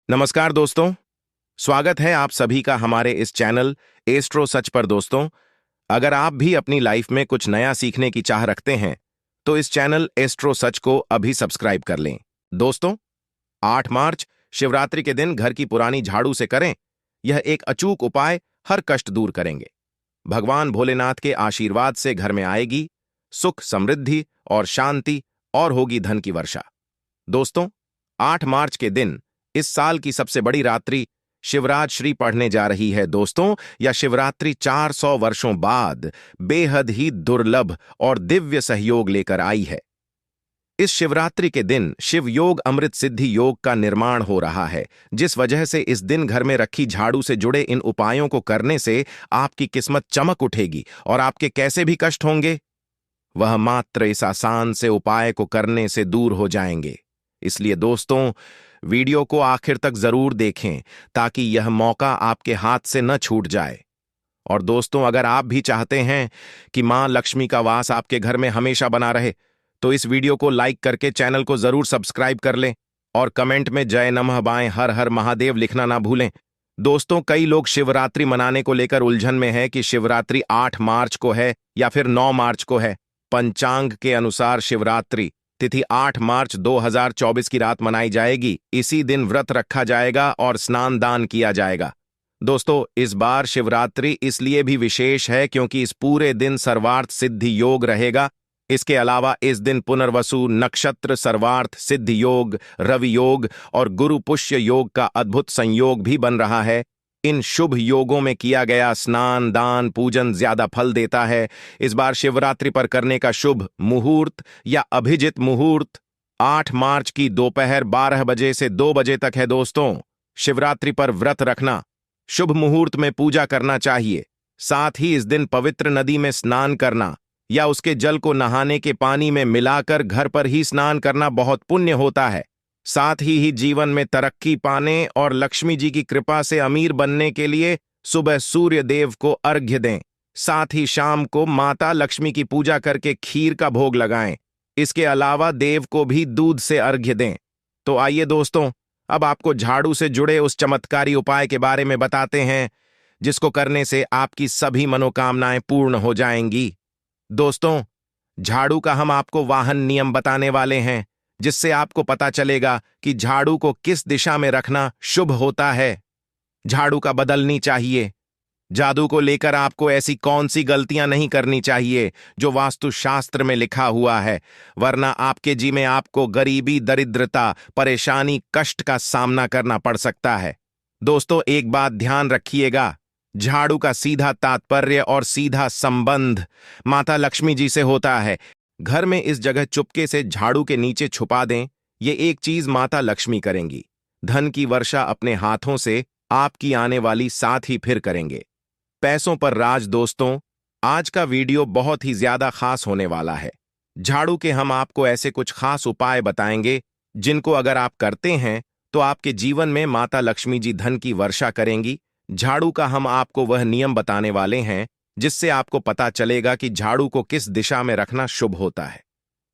नमस्कार दोस्तों। स्वागत है आप सभी का हमारे इस चैनल एस्ट्रो सच पर। दोस्तों, अगर आप भी अपनी लाइफ में कुछ नया सीखने की चाह रखते हैं तो इस चैनल एस्ट्रो सच को अभी सब्सक्राइब कर लें। दोस्तों, 8 मार्च शिवरात्रि के दिन घर की पुरानी झाड़ू से करें। यह एक अचूक उपाय हर कष्ट दूर करेंगे। भगवान भोलेनाथ के आशीर्वाद से घर में आएगी सुख, समृद्धि और शांति, और होगी धन की वर्षा। दोस्तों, 8 मार्च के दिन इस साल की सबसे बड़ी रात्रि शिवरात्रि पढ़ने जा रही है। दोस्तों, यह शिवरात्रि 400 वर्षों बाद बेहद ही दुर्लभ और दिव्य सहयोग लेकर आई है। इस शिवरात्रि के दिन शिव योग अमृत सिद्धि योग का निर्माण हो रहा है, जिस वजह से इस दिन घर में रखी झाड़ू से जुड़े इन उपायों को करने से आपकी किस्मत चमक उठेगी और आपके कैसे भी कष्ट होंगे वह मात्र इस आसान से उपाय को करने से दूर हो जाएंगे। इसलिए दोस्तों, वीडियो को आखिर तक जरूर देखें ताकि यह मौका आपके हाथ से न छूट जाए। और दोस्तों, अगर आप भी चाहते हैं कि मां लक्ष्मी का वास आपके घर में हमेशा बना रहे तो इस वीडियो को लाइक करके चैनल को जरूर सब्सक्राइब कर लें और कमेंट में जय नमः बाएं हर हर महादेव लिखना ना भूलें। दोस्तों, कई लोग शिवरात्रि मनाने को लेकर उलझन में है कि शिवरात्रि 8 मार्च को है या फिर 9 मार्च को है। पंचांग के अनुसार शिवरात्रि तिथि 8 मार्च 2024 की रात मनाई जाएगी। इसी दिन व्रत रखा जाएगा और स्नान दान किया जाएगा। दोस्तों, इस बार शिवरात्रि इसलिए भी विशेष है क्योंकि इस पूरे दिन सर्वार्थ सिद्धि योग रहेगा। इसके अलावा इस दिन पुनर्वसु नक्षत्र, सर्वार्थ सिद्धि योग, रवि योग और गुरु पुष्य योग का अद्भुत संयोग भी बन रहा है। इन शुभ योगों में किया गया स्नान दान पूजन ज्यादा फल देता है। इस बार शिवरात्रि पर करने का शुभ मुहूर्त या अभिजित मुहूर्त 8 मार्च की दोपहर 12 बजे से 2 बजे तक है। दोस्तों, शिवरात्रि पर व्रत रखना, शुभ मुहूर्त में पूजा करना चाहिए। साथ ही इस दिन पवित्र नदी में स्नान करना या उसके जल को नहाने के पानी में मिलाकर घर पर ही स्नान करना बहुत पुण्य होता है। साथ ही जीवन में तरक्की पाने और लक्ष्मी जी की कृपा से अमीर बनने के लिए सुबह सूर्य देव को अर्घ्य दें। साथ ही शाम को माता लक्ष्मी की पूजा करके खीर का भोग लगाएं। इसके अलावा देव को भी दूध से अर्घ्य दें। तो आइए दोस्तों, अब आपको झाड़ू से जुड़े उस चमत्कारी उपाय के बारे में बताते हैं जिसको करने से आपकी सभी मनोकामनाएं पूर्ण हो जाएंगी। दोस्तों, झाड़ू का हम आपको वाहन नियम बताने वाले हैं जिससे आपको पता चलेगा कि झाड़ू को किस दिशा में रखना शुभ होता है। झाड़ू का बदलनी चाहिए। जादू को लेकर आपको ऐसी कौन सी गलतियां नहीं करनी चाहिए जो वास्तुशास्त्र में लिखा हुआ है, वरना आपके जी में आपको गरीबी, दरिद्रता, परेशानी, कष्ट का सामना करना पड़ सकता है। दोस्तों, एक बात ध्यान रखिएगा, झाड़ू का सीधा तात्पर्य और सीधा संबंध माता लक्ष्मी जी से होता है। घर में इस जगह चुपके से झाड़ू के नीचे छुपा दें। ये एक चीज माता लक्ष्मी करेंगी। धन की वर्षा अपने हाथों से आपकी आने वाली साथ ही फिर करेंगे। पैसों पर राज। दोस्तों, आज का वीडियो बहुत ही ज्यादा खास होने वाला है। झाड़ू के हम आपको ऐसे कुछ खास उपाय बताएंगे जिनको अगर आप करते हैं तो आपके जीवन में माता लक्ष्मी जी धन की वर्षा करेंगी। झाड़ू का हम आपको वह नियम बताने वाले हैं जिससे आपको पता चलेगा कि झाड़ू को किस दिशा में रखना शुभ होता है।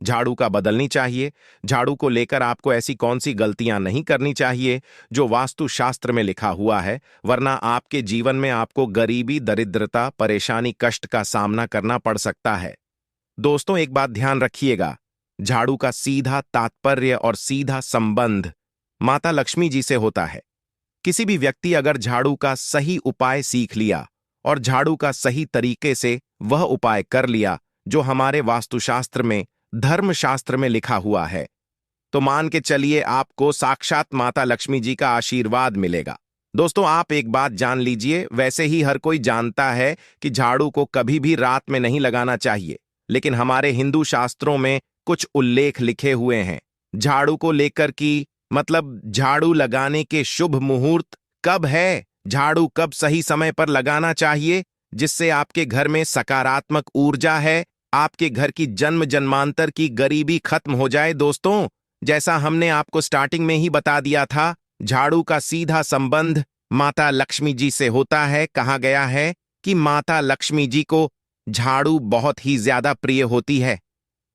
झाड़ू का बदलनी चाहिए। झाड़ू को लेकर आपको ऐसी कौन सी गलतियां नहीं करनी चाहिए जो वास्तुशास्त्र में लिखा हुआ है, वरना आपके जीवन में आपको गरीबी, दरिद्रता, परेशानी, कष्ट का सामना करना पड़ सकता है। दोस्तों, एक बात ध्यान रखिएगा, झाड़ू का सीधा तात्पर्य और सीधा संबंध माता लक्ष्मी जी से होता है। किसी भी व्यक्ति अगर झाड़ू का सही उपाय सीख लिया और झाड़ू का सही तरीके से वह उपाय कर लिया जो हमारे वास्तुशास्त्र में, धर्मशास्त्र में लिखा हुआ है, तो मान के चलिए आपको साक्षात माता लक्ष्मी जी का आशीर्वाद मिलेगा। दोस्तों, आप एक बात जान लीजिए, वैसे ही हर कोई जानता है कि झाड़ू को कभी भी रात में नहीं लगाना चाहिए, लेकिन हमारे हिंदू शास्त्रों में कुछ उल्लेख लिखे हुए हैं झाड़ू को लेकर कि मतलब झाड़ू लगाने के शुभ मुहूर्त कब है, झाड़ू कब सही समय पर लगाना चाहिए जिससे आपके घर में सकारात्मक ऊर्जा है, आपके घर की जन्म जन्मांतर की गरीबी खत्म हो जाए। दोस्तों, जैसा हमने आपको स्टार्टिंग में ही बता दिया था, झाड़ू का सीधा संबंध माता लक्ष्मी जी से होता है। कहा गया है कि माता लक्ष्मी जी को झाड़ू बहुत ही ज्यादा प्रिय होती है।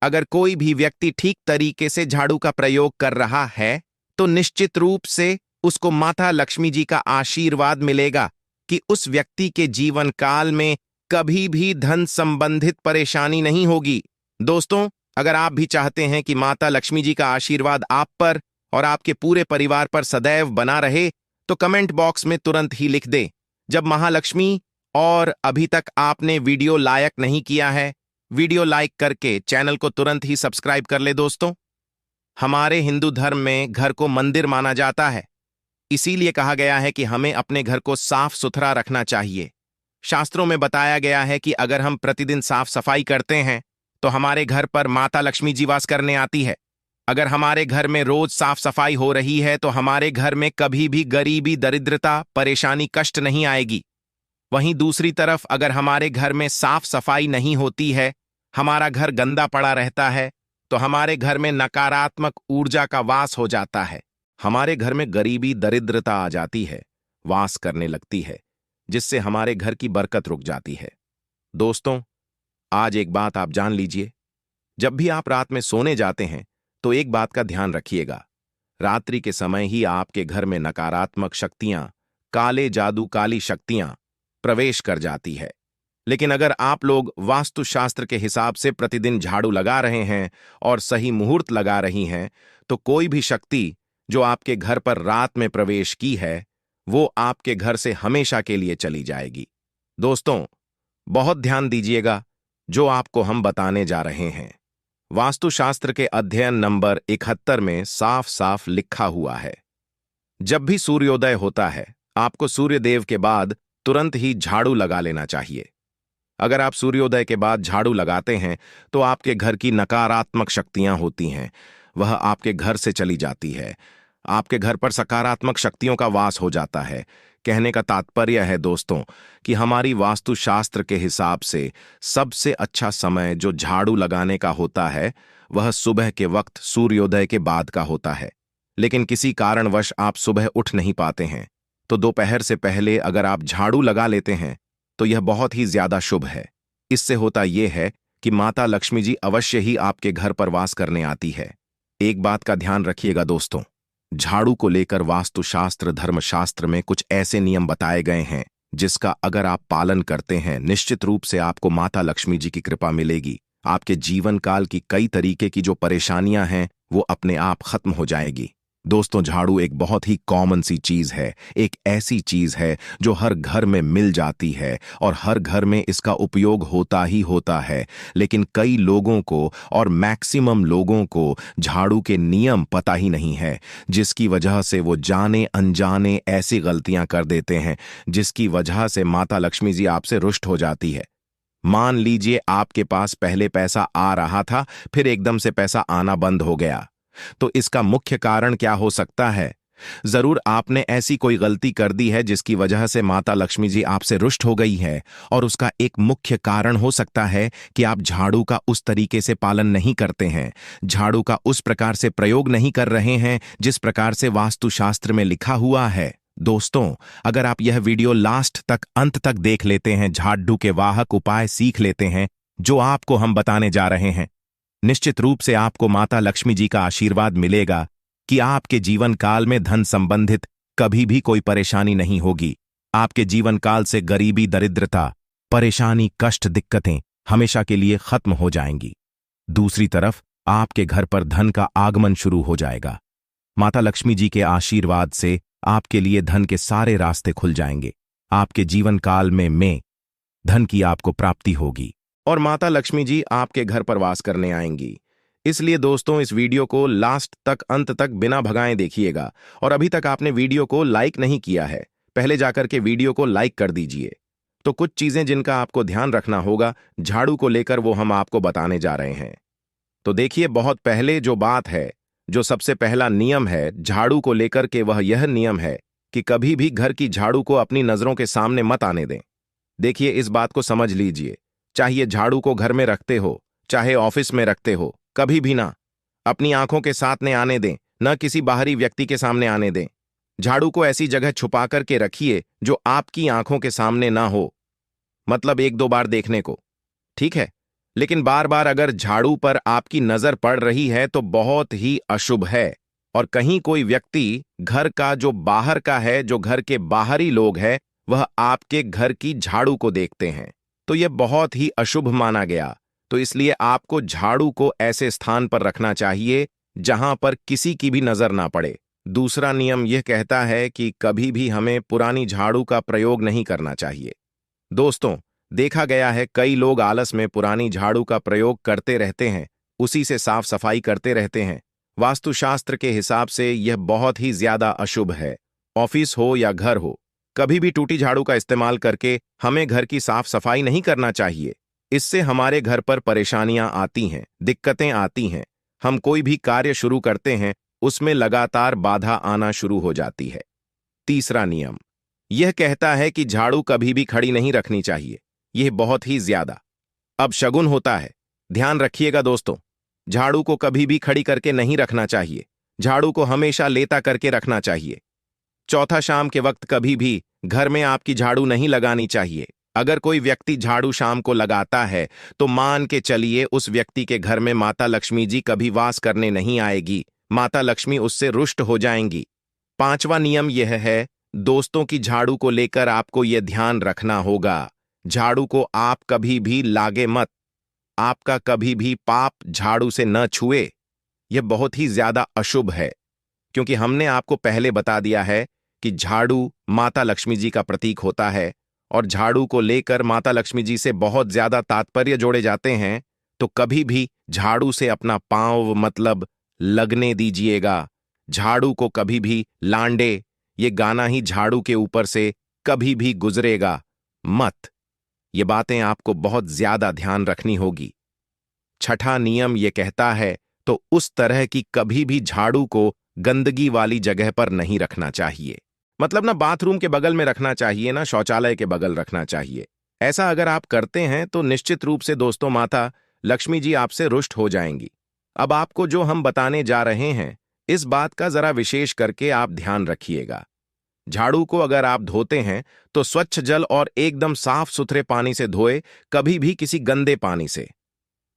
अगर कोई भी व्यक्ति ठीक तरीके से झाड़ू का प्रयोग कर रहा है तो निश्चित रूप से उसको माता लक्ष्मी जी का आशीर्वाद मिलेगा कि उस व्यक्ति के जीवन काल में कभी भी धन संबंधित परेशानी नहीं होगी। दोस्तों, अगर आप भी चाहते हैं कि माता लक्ष्मी जी का आशीर्वाद आप पर और आपके पूरे परिवार पर सदैव बना रहे, तो कमेंट बॉक्स में तुरंत ही लिख दें जब महालक्ष्मी। और अभी तक आपने वीडियो लाइक नहीं किया है, वीडियो लाइक करके चैनल को तुरंत ही सब्सक्राइब कर ले। दोस्तों, हमारे हिंदू धर्म में घर को मंदिर माना जाता है। इसीलिए कहा गया है कि हमें अपने घर को साफ सुथरा रखना चाहिए। शास्त्रों में बताया गया है कि अगर हम प्रतिदिन साफ सफाई करते हैं तो हमारे घर पर माता लक्ष्मी जी वास करने आती है। अगर हमारे घर में रोज साफ सफाई हो रही है तो हमारे घर में कभी भी गरीबी, दरिद्रता, परेशानी, कष्ट नहीं आएगी। वहीं दूसरी तरफ अगर हमारे घर में साफ सफाई नहीं होती है, हमारा घर गंदा पड़ा रहता है, तो हमारे घर में नकारात्मक ऊर्जा का वास हो जाता है। हमारे घर में गरीबी, दरिद्रता आ जाती है, वास करने लगती है, जिससे हमारे घर की बरकत रुक जाती है। दोस्तों, आज एक बात आप जान लीजिए, जब भी आप रात में सोने जाते हैं तो एक बात का ध्यान रखिएगा। रात्रि के समय ही आपके घर में नकारात्मक शक्तियां, काले जादू, काली शक्तियां प्रवेश कर जाती है। लेकिन अगर आप लोग वास्तुशास्त्र के हिसाब से प्रतिदिन झाड़ू लगा रहे हैं और सही मुहूर्त लगा रही हैं, तो कोई भी शक्ति जो आपके घर पर रात में प्रवेश की है, वो आपके घर से हमेशा के लिए चली जाएगी। दोस्तों, बहुत ध्यान दीजिएगा जो आपको हम बताने जा रहे हैं। वास्तुशास्त्र के अध्ययन नंबर 71 में साफ साफ लिखा हुआ है, जब भी सूर्योदय होता है आपको सूर्यदेव के बाद तुरंत ही झाड़ू लगा लेना चाहिए। अगर आप सूर्योदय के बाद झाड़ू लगाते हैं तो आपके घर की नकारात्मक शक्तियां होती हैं, वह आपके घर से चली जाती है। आपके घर पर सकारात्मक शक्तियों का वास हो जाता है। कहने का तात्पर्य है दोस्तों कि हमारी वास्तुशास्त्र के हिसाब से सबसे अच्छा समय जो झाड़ू लगाने का होता है वह सुबह के वक्त सूर्योदय के बाद का होता है। लेकिन किसी कारणवश आप सुबह उठ नहीं पाते हैं तो दोपहर से पहले अगर आप झाड़ू लगा लेते हैं तो यह बहुत ही ज्यादा शुभ है। इससे होता यह है कि माता लक्ष्मी जी अवश्य ही आपके घर पर वास करने आती है। एक बात का ध्यान रखिएगा दोस्तों, झाड़ू को लेकर वास्तुशास्त्र, धर्मशास्त्र में कुछ ऐसे नियम बताए गए हैं जिसका अगर आप पालन करते हैं निश्चित रूप से आपको माता लक्ष्मी जी की कृपा मिलेगी। आपके जीवन काल की कई तरीके की जो परेशानियां हैं वो अपने आप खत्म हो जाएगी। दोस्तों, झाड़ू एक बहुत ही कॉमन सी चीज है, एक ऐसी चीज है जो हर घर में मिल जाती है और हर घर में इसका उपयोग होता ही होता है। लेकिन कई लोगों को और मैक्सिमम लोगों को झाड़ू के नियम पता ही नहीं है, जिसकी वजह से वो जाने अनजाने ऐसी गलतियां कर देते हैं जिसकी वजह से माता लक्ष्मी जी आपसे रुष्ट हो जाती है। मान लीजिए आपके पास पहले पैसा आ रहा था, फिर एकदम से पैसा आना बंद हो गया, तो इसका मुख्य कारण क्या हो सकता है? जरूर आपने ऐसी कोई गलती कर दी है जिसकी वजह से माता लक्ष्मी जी आपसे रुष्ट हो गई है। और उसका एक मुख्य कारण हो सकता है कि आप झाड़ू का उस तरीके से पालन नहीं करते हैं, झाड़ू का उस प्रकार से प्रयोग नहीं कर रहे हैं जिस प्रकार से वास्तुशास्त्र में लिखा हुआ है। दोस्तों, अगर आप यह वीडियो लास्ट तक, अंत तक देख लेते हैं, झाड़ू के वाहक उपाय सीख लेते हैं जो आपको हम बताने जा रहे हैं, निश्चित रूप से आपको माता लक्ष्मी जी का आशीर्वाद मिलेगा कि आपके जीवन काल में धन संबंधित कभी भी कोई परेशानी नहीं होगी। आपके जीवन काल से गरीबी, दरिद्रता, परेशानी, कष्ट, दिक्कतें हमेशा के लिए खत्म हो जाएंगी। दूसरी तरफ आपके घर पर धन का आगमन शुरू हो जाएगा। माता लक्ष्मी जी के आशीर्वाद से आपके लिए धन के सारे रास्ते खुल जाएंगे। आपके जीवन काल में धन की आपको प्राप्ति होगी और माता लक्ष्मी जी आपके घर पर वास करने आएंगी। इसलिए दोस्तों, इस वीडियो को लास्ट तक, अंत तक बिना भगाए देखिएगा। और अभी तक आपने वीडियो को लाइक नहीं किया है, पहले जाकर के वीडियो को लाइक कर दीजिए। तो कुछ चीजें जिनका आपको ध्यान रखना होगा झाड़ू को लेकर वो हम आपको बताने जा रहे हैं। तो देखिए, बहुत पहले जो बात है, जो सबसे पहला नियम है झाड़ू को लेकर के, वह यह नियम है कि कभी भी घर की झाड़ू को अपनी नजरों के सामने मत आने दें। देखिए, इस बात को समझ लीजिए, चाहे झाड़ू को घर में रखते हो चाहे ऑफिस में रखते हो, कभी भी ना अपनी आंखों के साथ ने आने दें, न किसी बाहरी व्यक्ति के सामने आने दें। झाड़ू को ऐसी जगह छुपा करके रखिए जो आपकी आंखों के सामने ना हो, मतलब एक दो बार देखने को, ठीक है। लेकिन बार बार अगर झाड़ू पर आपकी नजर पड़ रही है तो बहुत ही अशुभ है और कहीं कोई व्यक्ति घर का जो बाहर का है, जो घर के बाहरी लोग हैं, वह आपके घर की झाड़ू को देखते हैं, तो यह बहुत ही अशुभ माना गया। तो इसलिए आपको झाड़ू को ऐसे स्थान पर रखना चाहिए जहां पर किसी की भी नजर ना पड़े। दूसरा नियम यह कहता है कि कभी भी हमें पुरानी झाड़ू का प्रयोग नहीं करना चाहिए। दोस्तों, देखा गया है कई लोग आलस में पुरानी झाड़ू का प्रयोग करते रहते हैं, उसी से साफ सफाई करते रहते हैं। वास्तुशास्त्र के हिसाब से यह बहुत ही ज्यादा अशुभ है। ऑफिस हो या घर हो, कभी भी टूटी झाड़ू का इस्तेमाल करके हमें घर की साफ सफाई नहीं करना चाहिए। इससे हमारे घर पर परेशानियां आती हैं, दिक्कतें आती हैं। हम कोई भी कार्य शुरू करते हैं, उसमें लगातार बाधा आना शुरू हो जाती है। तीसरा नियम यह कहता है कि झाड़ू कभी भी खड़ी नहीं रखनी चाहिए। यह बहुत ही ज्यादा अब शगुन होता है। ध्यान रखिएगा दोस्तों, झाड़ू को कभी भी खड़ी करके नहीं रखना चाहिए। झाड़ू को हमेशा लेटा करके रखना चाहिए। चौथा, शाम के वक्त कभी भी घर में आपकी झाड़ू नहीं लगानी चाहिए। अगर कोई व्यक्ति झाड़ू शाम को लगाता है तो मान के चलिए उस व्यक्ति के घर में माता लक्ष्मी जी कभी वास करने नहीं आएगी। माता लक्ष्मी उससे रुष्ट हो जाएंगी। पांचवा नियम यह है, दोस्तों की झाड़ू को लेकर आपको यह ध्यान रखना होगा, झाड़ू को आप कभी भी लागे मत। आपका कभी भी पाप झाड़ू से न छुए। यह बहुत ही ज्यादा अशुभ है, क्योंकि हमने आपको पहले बता दिया है कि झाड़ू माता लक्ष्मी जी का प्रतीक होता है और झाड़ू को लेकर माता लक्ष्मी जी से बहुत ज्यादा तात्पर्य जोड़े जाते हैं। तो कभी भी झाड़ू से अपना पांव मतलब लगने दीजिएगा। झाड़ू को कभी भी लांडे, ये गाना ही झाड़ू के ऊपर से कभी भी गुजरेगा मत। ये बातें आपको बहुत ज्यादा ध्यान रखनी होगी। छठा नियम ये कहता है, तो उस तरह की कभी भी झाड़ू को गंदगी वाली जगह पर नहीं रखना चाहिए। मतलब ना बाथरूम के बगल में रखना चाहिए, ना शौचालय के बगल रखना चाहिए। ऐसा अगर आप करते हैं तो निश्चित रूप से दोस्तों माता लक्ष्मी जी आपसे रुष्ट हो जाएंगी। अब आपको जो हम बताने जा रहे हैं, इस बात का जरा विशेष करके आप ध्यान रखिएगा। झाड़ू को अगर आप धोते हैं तो स्वच्छ जल और एकदम साफ सुथरे पानी से धोए, कभी भी किसी गंदे पानी से।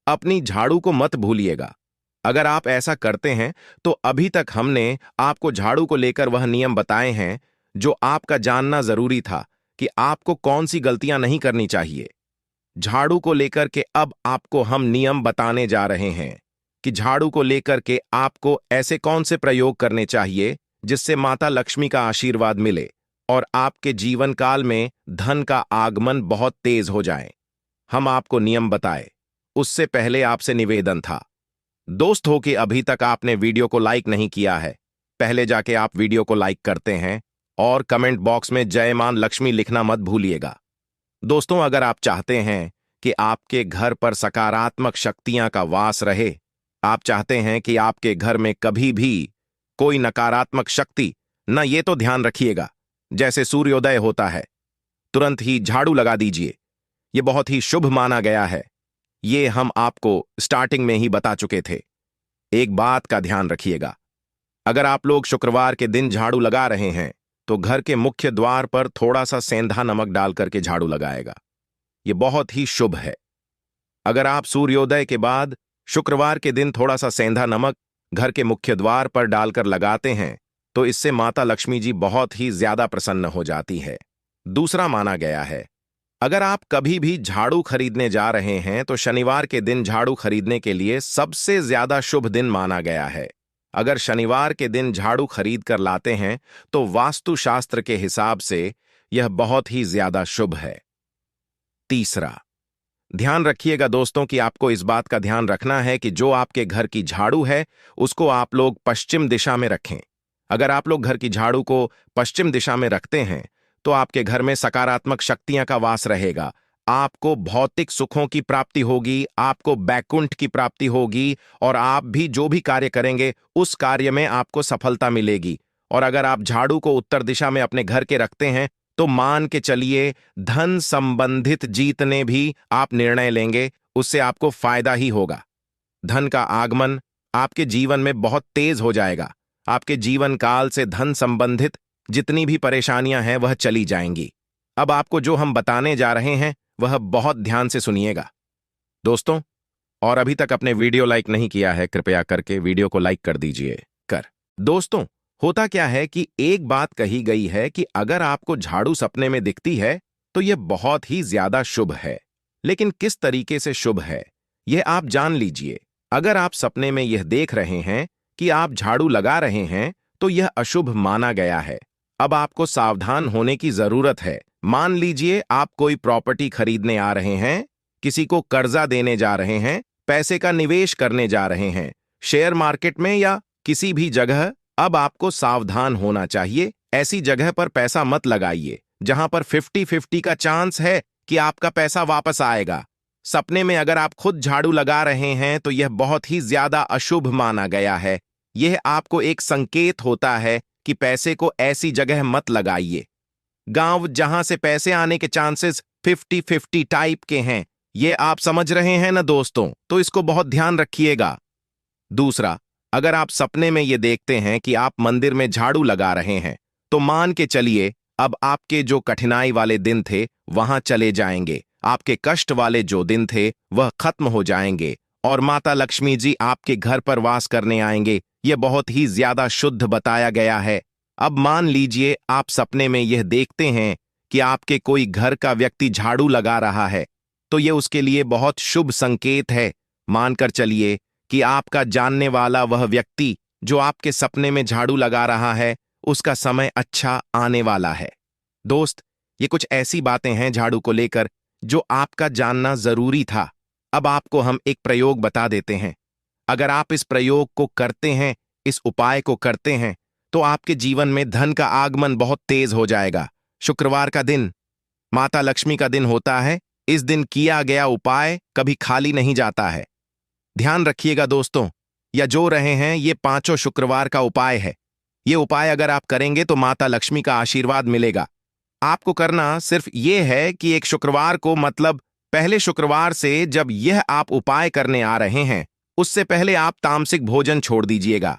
अपनी झाड़ू को मत भूलिएगा। अगर आप ऐसा करते हैं तो अभी तक हमने आपको झाड़ू को लेकर वह नियम बताए हैं जो आपका जानना जरूरी था कि आपको कौन सी गलतियां नहीं करनी चाहिए। झाड़ू को लेकर के अब आपको हम नियम बताने जा रहे हैं कि झाड़ू को लेकर के आपको ऐसे कौन से प्रयोग करने चाहिए जिससे माता लक्ष्मी का आशीर्वाद मिले और आपके जीवन काल में धन का आगमन बहुत तेज हो जाए। हम आपको नियम बताए, उससे पहले आपसे निवेदन था दोस्त हो कि अभी तक आपने वीडियो को लाइक नहीं किया है, पहले जाके आप वीडियो को लाइक करते हैं और कमेंट बॉक्स में जय मां लक्ष्मी लिखना मत भूलिएगा। दोस्तों, अगर आप चाहते हैं कि आपके घर पर सकारात्मक शक्तियां का वास रहे, आप चाहते हैं कि आपके घर में कभी भी कोई नकारात्मक शक्ति न, ये तो ध्यान रखिएगा जैसे सूर्योदय होता है तुरंत ही झाड़ू लगा दीजिए। यह बहुत ही शुभ माना गया है। ये हम आपको स्टार्टिंग में ही बता चुके थे। एक बात का ध्यान रखिएगा, अगर आप लोग शुक्रवार के दिन झाड़ू लगा रहे हैं तो घर के मुख्य द्वार पर थोड़ा सा सेंधा नमक डाल करके झाड़ू लगाएगा। यह बहुत ही शुभ है। अगर आप सूर्योदय के बाद शुक्रवार के दिन थोड़ा सा सेंधा नमक घर के मुख्य द्वार पर डालकर लगाते हैं तो इससे माता लक्ष्मी जी बहुत ही ज्यादा प्रसन्न हो जाती है। दूसरा माना गया है, अगर आप कभी भी झाड़ू खरीदने जा रहे हैं तो शनिवार के दिन झाड़ू खरीदने के लिए सबसे ज्यादा शुभ दिन माना गया है। अगर शनिवार के दिन झाड़ू खरीद कर लाते हैं तो वास्तुशास्त्र के हिसाब से यह बहुत ही ज्यादा शुभ है। तीसरा, ध्यान रखिएगा दोस्तों कि आपको इस बात का ध्यान रखना है कि जो आपके घर की झाड़ू है उसको आप लोग पश्चिम दिशा में रखें। अगर आप लोग घर की झाड़ू को पश्चिम दिशा में रखते हैं तो आपके घर में सकारात्मक शक्तियां का वास रहेगा। आपको भौतिक सुखों की प्राप्ति होगी, आपको बैकुंठ की प्राप्ति होगी और आप भी जो भी कार्य करेंगे उस कार्य में आपको सफलता मिलेगी। और अगर आप झाड़ू को उत्तर दिशा में अपने घर के रखते हैं तो मान के चलिए धन संबंधित जीतने भी आप निर्णय लेंगे, उससे आपको फायदा ही होगा। धन का आगमन आपके जीवन में बहुत तेज हो जाएगा। आपके जीवन काल से धन संबंधित जितनी भी परेशानियां हैं वह चली जाएंगी। अब आपको जो हम बताने जा रहे हैं वह बहुत ध्यान से सुनिएगा दोस्तों। और अभी तक अपने वीडियो लाइक नहीं किया है, कृपया करके वीडियो को लाइक कर दीजिए। कर दोस्तों, होता क्या है कि एक बात कही गई है कि अगर आपको झाड़ू सपने में दिखती है तो यह बहुत ही ज्यादा शुभ है। लेकिन किस तरीके से शुभ है यह आप जान लीजिए। अगर आप सपने में यह देख रहे हैं कि आप झाड़ू लगा रहे हैं तो यह अशुभ माना गया है। अब आपको सावधान होने की जरूरत है। मान लीजिए आप कोई प्रॉपर्टी खरीदने आ रहे हैं, किसी को कर्जा देने जा रहे हैं, पैसे का निवेश करने जा रहे हैं, शेयर मार्केट में या किसी भी जगह। अब आपको सावधान होना चाहिए। ऐसी जगह पर पैसा मत लगाइए जहां पर 50-50 का चांस है कि आपका पैसा वापस आएगा। सपने में अगर आप खुद झाड़ू लगा रहे हैं तो यह बहुत ही ज्यादा अशुभ माना गया है। यह आपको एक संकेत होता है कि पैसे को ऐसी जगह मत लगाइए। गांव जहां से पैसे आने के चांसेस 50-50 टाइप के हैं, ये आप समझ रहे हैं ना दोस्तों, तो इसको बहुत ध्यान रखिएगा। दूसरा, अगर आप सपने में ये देखते हैं कि आप मंदिर में झाड़ू लगा रहे हैं तो मान के चलिए अब आपके जो कठिनाई वाले दिन थे वहां चले जाएंगे। आपके कष्ट वाले जो दिन थे वह खत्म हो जाएंगे और माता लक्ष्मी जी आपके घर पर वास करने आएंगे। यह बहुत ही ज्यादा शुद्ध बताया गया है। अब मान लीजिए आप सपने में यह देखते हैं कि आपके कोई घर का व्यक्ति झाड़ू लगा रहा है तो यह उसके लिए बहुत शुभ संकेत है। मानकर चलिए कि आपका जानने वाला वह व्यक्ति जो आपके सपने में झाड़ू लगा रहा है उसका समय अच्छा आने वाला है। दोस्त, ये कुछ ऐसी बातें हैं झाड़ू को लेकर जो आपका जानना जरूरी था। अब आपको हम एक प्रयोग बता देते हैं। अगर आप इस प्रयोग को करते हैं, इस उपाय को करते हैं, तो आपके जीवन में धन का आगमन बहुत तेज हो जाएगा। शुक्रवार का दिन माता लक्ष्मी का दिन होता है। इस दिन किया गया उपाय कभी खाली नहीं जाता है। ध्यान रखिएगा दोस्तों, या जो रहे हैं ये पांचों शुक्रवार का उपाय है। ये उपाय अगर आप करेंगे तो माता लक्ष्मी का आशीर्वाद मिलेगा। आपको करना सिर्फ ये है कि एक शुक्रवार को, मतलब पहले शुक्रवार से जब यह आप उपाय करने आ रहे हैं उससे पहले आप तामसिक भोजन छोड़ दीजिएगा।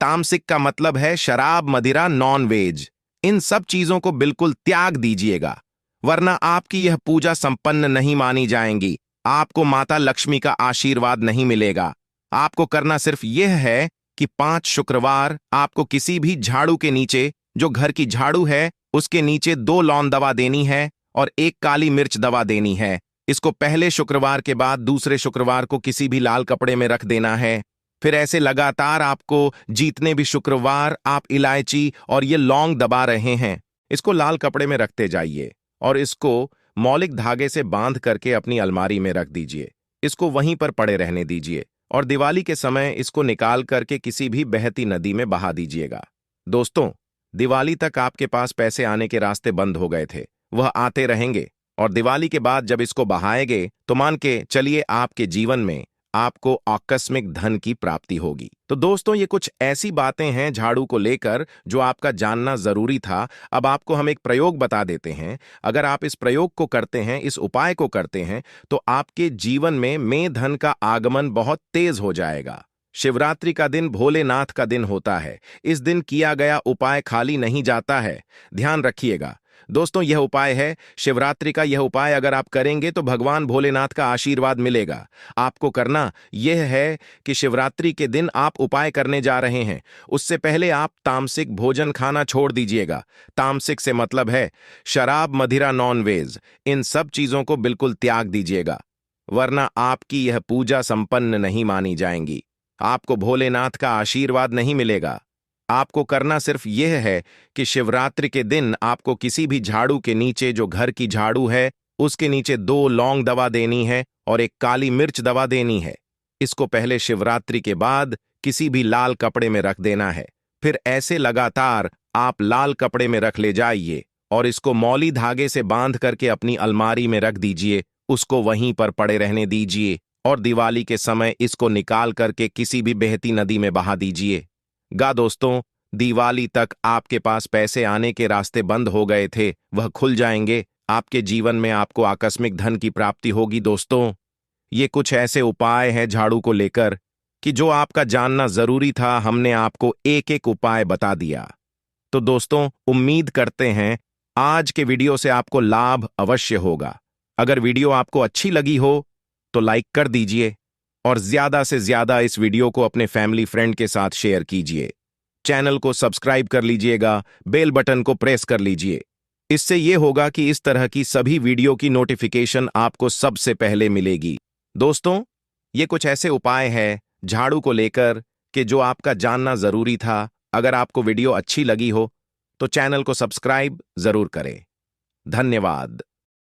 तामसिक का मतलब है शराब, मदिरा, नॉन वेज। इन सब चीजों को बिल्कुल त्याग दीजिएगा, वरना आपकी यह पूजा संपन्न नहीं मानी जाएंगी। आपको माता लक्ष्मी का आशीर्वाद नहीं मिलेगा। आपको करना सिर्फ यह है कि 5 शुक्रवार आपको किसी भी झाड़ू के नीचे, जो घर की झाड़ू है उसके नीचे 2 लौंग दवा देनी है और 1 काली मिर्च दवा देनी है। इसको पहले शुक्रवार के बाद दूसरे शुक्रवार को किसी भी लाल कपड़े में रख देना है। फिर ऐसे लगातार आपको जितने भी शुक्रवार आप इलायची और ये लौंग दबा रहे हैं इसको लाल कपड़े में रखते जाइए और इसको मौलिक धागे से बांध करके अपनी अलमारी में रख दीजिए। इसको वहीं पर पड़े रहने दीजिए और दिवाली के समय इसको निकाल करके किसी भी बहती नदी में बहा दीजिएगा। दोस्तों, दिवाली तक आपके पास पैसे आने के रास्ते बंद हो गए थे, वह आते रहेंगे और दिवाली के बाद जब इसको बहाएंगे तो मान के चलिए आपके जीवन में आपको आकस्मिक धन की प्राप्ति होगी। तो दोस्तों, ये कुछ ऐसी बातें हैं झाड़ू को लेकर जो आपका जानना जरूरी था। अब आपको हम एक प्रयोग बता देते हैं। अगर आप इस प्रयोग को करते हैं, इस उपाय को करते हैं, तो आपके जीवन में धन का आगमन बहुत तेज हो जाएगा। शिवरात्रि का दिन भोलेनाथ का दिन होता है। इस दिन किया गया उपाय खाली नहीं जाता है। ध्यान रखिएगा दोस्तों, यह उपाय है शिवरात्रि का। यह उपाय अगर आप करेंगे तो भगवान भोलेनाथ का आशीर्वाद मिलेगा। आपको करना यह है कि शिवरात्रि के दिन आप उपाय करने जा रहे हैं उससे पहले आप तामसिक भोजन खाना छोड़ दीजिएगा। तामसिक से मतलब है शराब, मदिरा, नॉन वेज। इन सब चीजों को बिल्कुल त्याग दीजिएगा, वरना आपकी यह पूजा संपन्न नहीं मानी जाएंगी। आपको भोलेनाथ का आशीर्वाद नहीं मिलेगा। आपको करना सिर्फ यह है कि शिवरात्रि के दिन आपको किसी भी झाड़ू के नीचे, जो घर की झाड़ू है उसके नीचे 2 लौंग दवा देनी है और 1 काली मिर्च दवा देनी है। इसको पहले शिवरात्रि के बाद किसी भी लाल कपड़े में रख देना है। फिर ऐसे लगातार आप लाल कपड़े में रख ले जाइए और इसको मौली धागे से बांध करके अपनी अलमारी में रख दीजिए। उसको वहीं पर पड़े रहने दीजिए और दिवाली के समय इसको निकाल करके किसी भी बहती नदी में बहा दीजिए। दोस्तों, दिवाली तक आपके पास पैसे आने के रास्ते बंद हो गए थे, वह खुल जाएंगे। आपके जीवन में आपको आकस्मिक धन की प्राप्ति होगी। दोस्तों, ये कुछ ऐसे उपाय हैं झाड़ू को लेकर कि जो आपका जानना जरूरी था। हमने आपको एक एक उपाय बता दिया। तो दोस्तों, उम्मीद करते हैं आज के वीडियो से आपको लाभ अवश्य होगा। अगर वीडियो आपको अच्छी लगी हो तो लाइक कर दीजिए और ज्यादा से ज्यादा इस वीडियो को अपने फैमिली फ्रेंड के साथ शेयर कीजिए। चैनल को सब्सक्राइब कर लीजिएगा, बेल बटन को प्रेस कर लीजिए। इससे ये होगा कि इस तरह की सभी वीडियो की नोटिफिकेशन आपको सबसे पहले मिलेगी। दोस्तों, ये कुछ ऐसे उपाय हैं झाड़ू को लेकर कि जो आपका जानना जरूरी था। अगर आपको वीडियो अच्छी लगी हो तो चैनल को सब्सक्राइब जरूर करें। धन्यवाद।